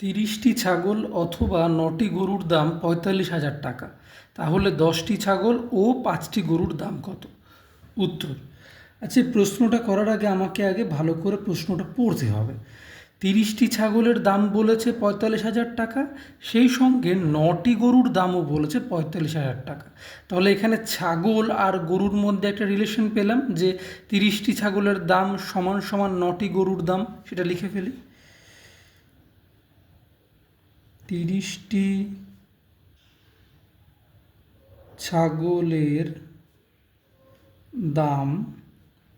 30টি ছাগল অথবা 9টি গরুর দাম 45,000 টাকা। তাহলে 10টি ছাগল ও 5টি গরুর দাম কত? উত্তর। আচ্ছা, এই প্রশ্নটা করার আগে আমাকে আগে ভালো করে প্রশ্নটা পড়তে হবে। 30টি ছাগলের দাম বলেছে 45,000 টাকা, সেই সঙ্গে 9টি গরুর দামও বলেছে 45,000 টাকা। তাহলে এখানে ছাগল আর গরুর মধ্যে একটা রিলেশন পেলাম যে 30টি ছাগলের দাম সমান সমান 9টি গরুর দাম। সেটা লিখে ফেলি। 30টি ছাগলের দাম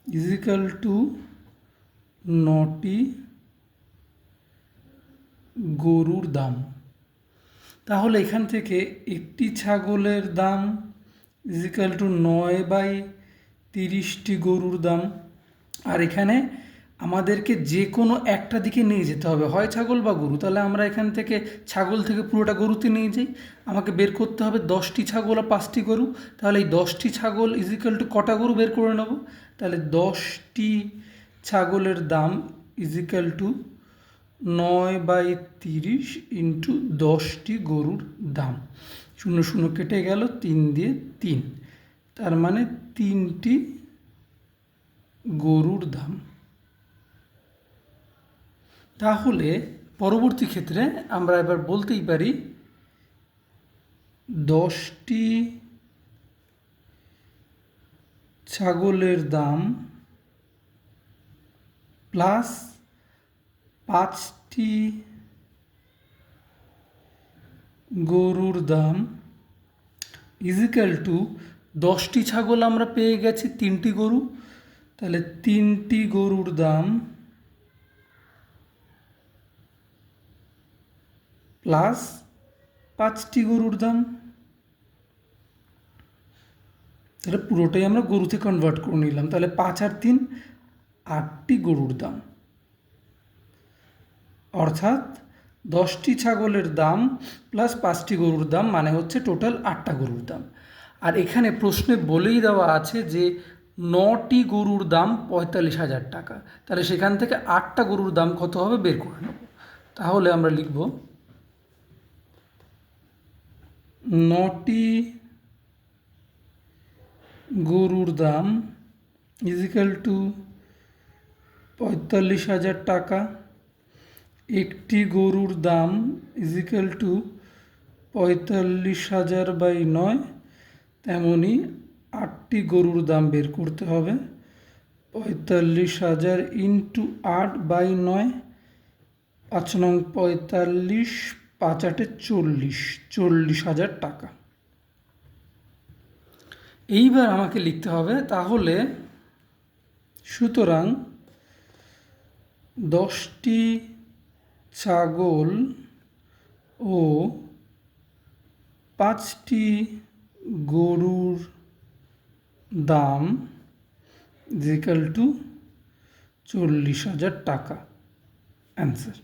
ইজিক্যাল টু 9টি গরুর দাম। তাহলে এখান থেকে একটি ছাগলের দাম ইজিক্যাল টু 9/30টি গরুর দাম। আর এখানে আমাদেরকে যে কোনো একটা দিকে নিয়ে যেতে হবে, হয় ছাগল বা গরু। তাহলে আমরা এখান থেকে ছাগল থেকে পুরোটা গরুতে নিয়ে যাই। আমাকে বের করতে হবে 10টি ছাগল আর 5টি গরু। তাহলে এই 10টি ছাগল ইজিক্যাল টু কটা গরু বের করে নেব? তাহলে 10টি ছাগলের দাম ইজিক্যাল টু 9/30 ইন্টু 10টি গরুর দাম। 0 0 কেটে গেল, 3 দিয়ে 3, তার মানে 3টি গরুর দাম। তাহলে পরবর্তী ক্ষেত্রে আমরা এবার বলতেই পারি 10টি ছাগলের দাম প্লাস 5টি গরুর দাম ইজিক্যাল টু 10টি ছাগল আমরা পেয়ে গেছি 3টি গরু। তাহলে 3টি গরুর দাম প্লাস 5টি গরুর দাম। তাহলে পুরোটাই আমরা গরুতে কনভার্ট করে নিলাম। তাহলে 5 আর 3 8টি গরুর দাম, অর্থাৎ 10টি ছাগলের দাম প্লাস 5টি গরুর দাম মানে হচ্ছে টোটাল 8টা গরুর দাম। আর এখানে প্রশ্নে বলেই দেওয়া আছে যে 9টি গরুর দাম 45,000 টাকা। তাহলে সেখান থেকে 8টা গরুর দাম কত হবে বের করে নেব। তাহলে আমরা লিখব 9টি গরুর দাম ইজিক্যাল টু 45,000 টাকা। একটি গরুর দাম ইজিক্যাল টু 45,000/9। তেমনি 8টি গরুর দাম বের করতে হবে। 45,000 ইন্টু 8/9, 5 নং 45, 5 8 40, 40,000 টাকা। এইবার আমাকে লিখতে হবে, তাহলে সুতরাং 10টি ছাগল ও 5টি গরুর দাম ইজিক্যাল টু 40,000 টাকা। অ্যান্সার।